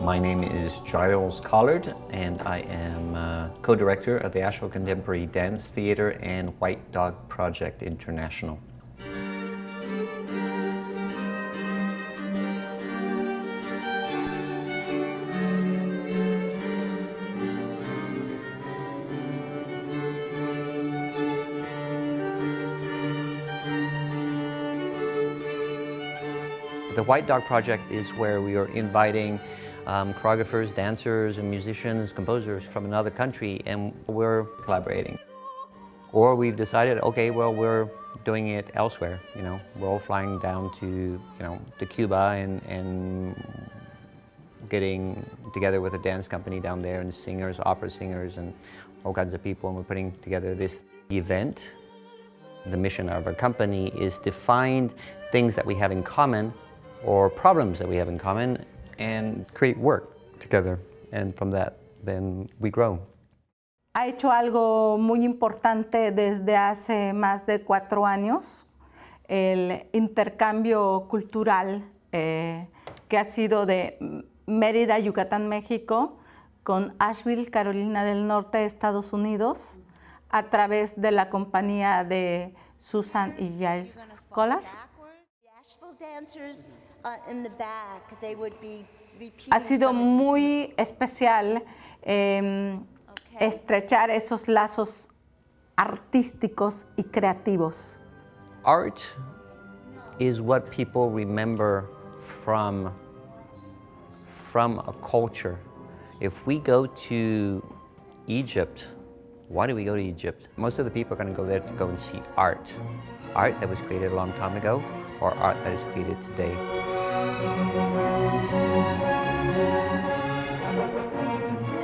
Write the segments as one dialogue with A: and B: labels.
A: My name is Giles Collard, and I am co-director of the Asheville Contemporary Dance Theatre and White Dog Project International. The White Dog Project is where we are inviting choreographers, dancers, and musicians, composers from another country, and we're collaborating. Or we've decided, okay, well, we're doing it elsewhere. You know, we're all flying down to Cuba and getting together with a dance company down there, and singers, opera singers, and all kinds of people, and we're putting together this event. The mission of our company is to find things that we have in common or problems that we have in common and create work together, and from that then we grow.
B: Ha hecho algo muy importante desde hace más de 4 años, el intercambio cultural que ha sido de Mérida, Yucatán, México, con Asheville, Carolina del Norte, Estados Unidos, a través de la compañía de Susan y Giles Collard. Ha sido muy especial estrechar esos lazos artísticos y creativos.
A: Art is what people remember from a culture. If we go to Egypt, why do we go to Egypt? Most of the people are going to go there to go and see art. Art that was created a long time ago, or art that is created today.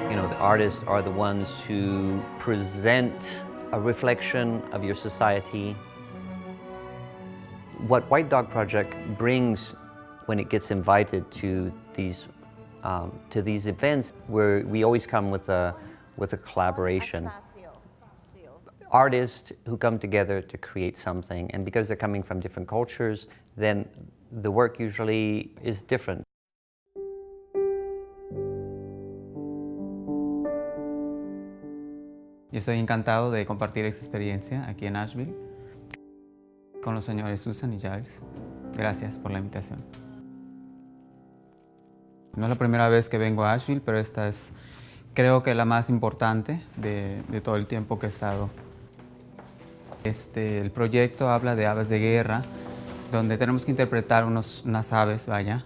A: You know, the artists are the ones who present a reflection of your society. What White Dog Project brings when it gets invited to these events, where we always come with a collaboration. Artists who come together to create something, and because they're coming from different cultures, then the work usually is different.
C: Yo estoy encantado de compartir esta experiencia aquí en Asheville con los señores Susan y Giles. Gracias por la invitación. No es la primera vez que vengo a Asheville, pero esta es, creo que la más importante de todo el tiempo que he estado. El proyecto habla de aves de guerra, donde tenemos que interpretar unas aves, vaya.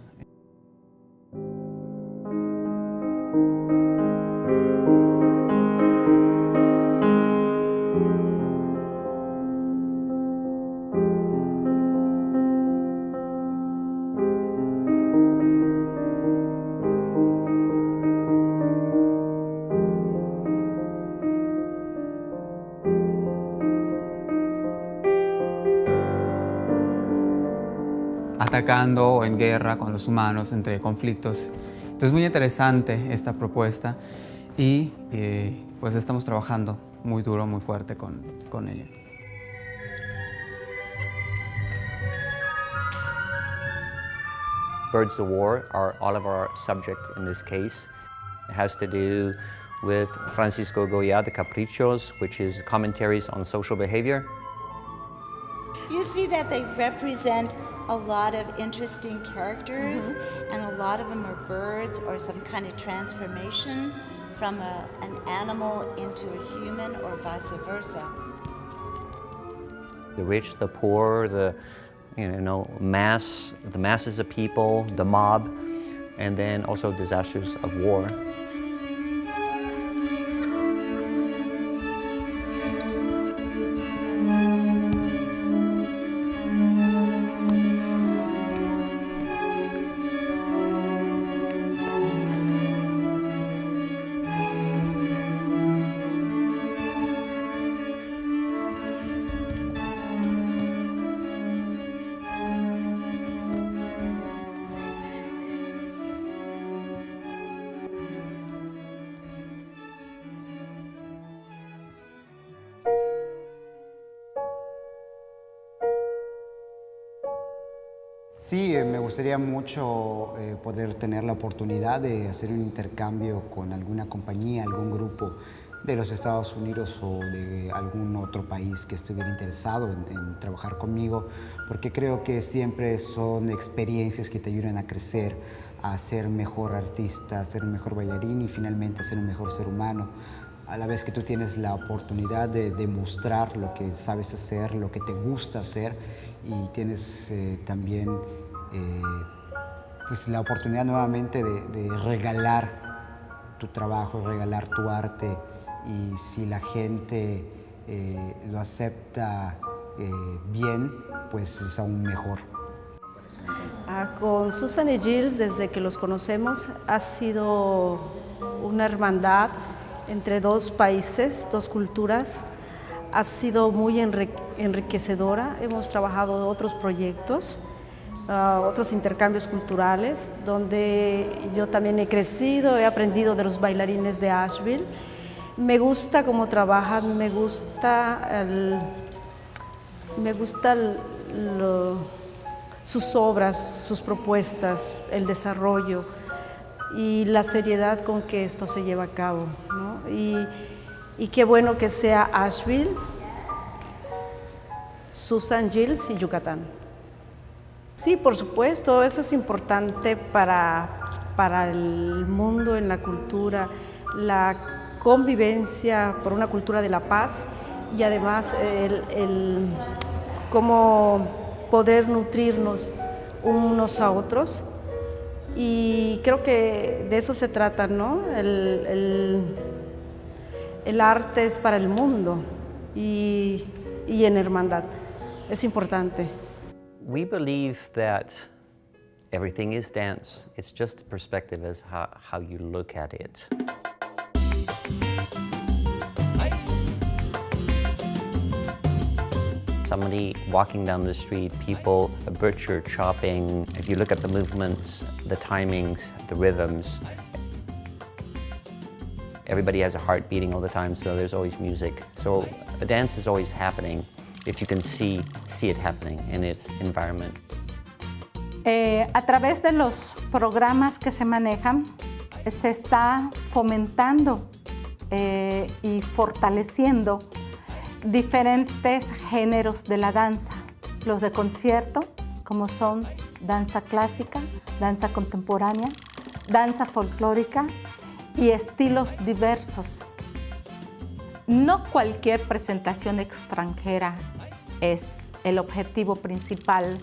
C: Atacando en guerra con los humanos, entre conflictos. Entonces es muy interesante esta propuesta y pues estamos trabajando muy duro, muy fuerte con ella.
A: Birds of War are all of our subject in this case. It has to do with Francisco Goya, The Caprichos, which is commentaries on social behavior.
D: You see that they represent a lot of interesting characters, and a lot of them are birds or some kind of transformation from an animal into a human or vice versa.
A: The rich, the poor, the masses of people, the mob, and then also disasters of war.
E: Sí, me gustaría mucho poder tener la oportunidad de hacer un intercambio con alguna compañía, algún grupo de los Estados Unidos o de algún otro país que estuviera interesado en trabajar conmigo, porque creo que siempre son experiencias que te ayudan a crecer, a ser mejor artista, a ser un mejor bailarín y finalmente a ser un mejor ser humano. A la vez que tú tienes la oportunidad de demostrar lo que sabes hacer, lo que te gusta hacer, y tienes también pues la oportunidad nuevamente de regalar tu trabajo, regalar tu arte, y si la gente lo acepta bien, pues es aún mejor.
F: Con Susan y Gilles, desde que los conocemos, ha sido una hermandad entre dos países, dos culturas. Ha sido muy enriquecedora. Hemos trabajado otros proyectos, otros intercambios culturales, donde yo también he crecido, he aprendido de los bailarines de Asheville. Me gusta cómo trabajan, me gusta sus obras, sus propuestas, el desarrollo y la seriedad con que esto se lleva a cabo, ¿no? Y qué bueno que sea Asheville, Susan, Gilles y Yucatán. Sí, por supuesto, eso es importante para el mundo en la cultura, la convivencia por una cultura de la paz y además el cómo poder nutrirnos unos a otros. Y creo que de eso se trata, ¿no? El arte es para el mundo y en hermandad. Es importante.
A: We believe that everything is dance. It's just a perspective as how you look at it. Somebody walking down the street, people, a butcher chopping. If you look at the movements, the timings, the rhythms, everybody has a heart beating all the time, so there's always music. So a dance is always happening if you can see it happening in its environment.
B: A través de los programas que se manejan, se está fomentando y fortaleciendo diferentes géneros de la danza. Los de concierto, como son danza clásica, danza contemporánea, danza folclórica y estilos diversos. No cualquier presentación extranjera es el objetivo principal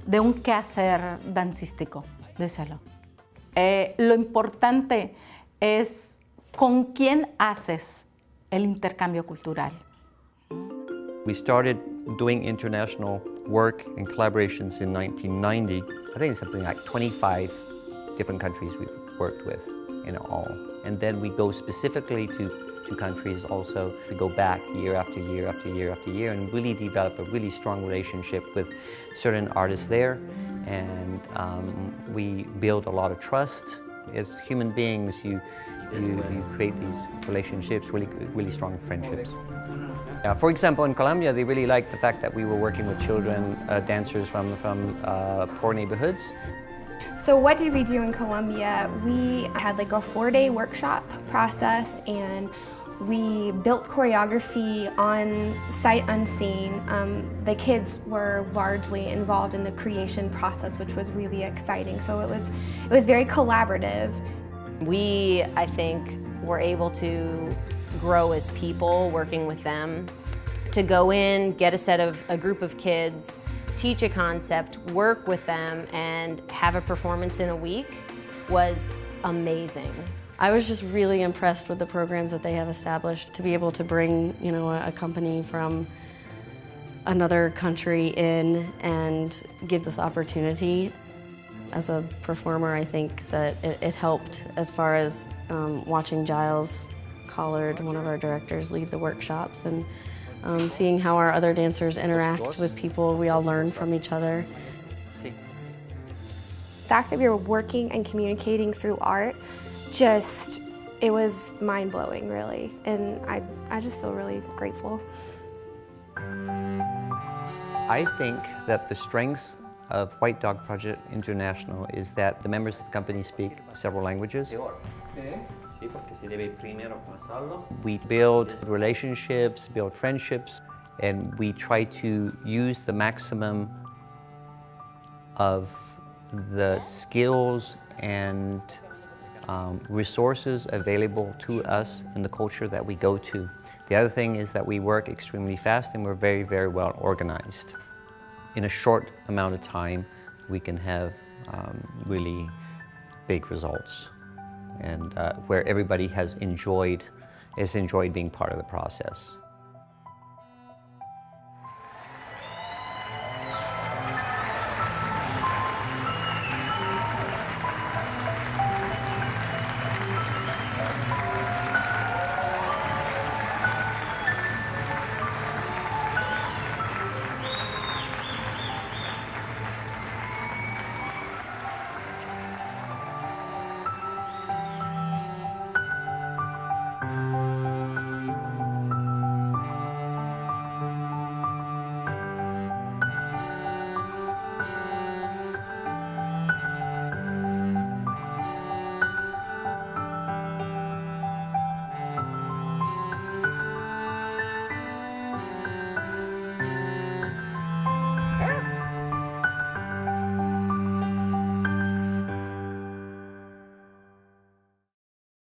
B: de un quehacer dancístico, díselo. Lo importante es con quién haces el intercambio cultural.
A: We started doing international work and collaborations in 1990. I think it's something like 25 different countries we've worked with in all. And then we go specifically to countries also. We go back year after year after year after year and really develop a really strong relationship with certain artists there. And we build a lot of trust. As human beings, you create these relationships, really strong friendships. For example, in Colombia, they really liked the fact that we were working with children, dancers from poor neighborhoods.
G: So what did we do in Colombia? We had like a 4-day workshop process, and we built choreography on sight unseen. The kids were largely involved in the creation process, which was really exciting. So it was very collaborative.
H: We, I think, were able to grow as people working with them, to go in, get a group of kids, teach a concept, work with them, and have a performance in a week was amazing.
I: I was just really impressed with the programs that they have established. To be able to bring, a company from another country in and give this opportunity. As a performer, I think that it helped as far as watching Giles Collard, one of our directors, lead the workshops, and seeing how our other dancers interact with people. We all learn from each other.
G: The fact that we were working and communicating through art, it was mind-blowing, really, and I just feel really grateful.
A: I think that the strengths of White Dog Project International is that the members of the company speak several languages. We build relationships, build friendships, and we try to use the maximum of the skills and resources available to us in the culture that we go to. The other thing is that we work extremely fast and we're very, very well organized. In a short amount of time, we can have really big results, and where everybody has enjoyed being part of the process.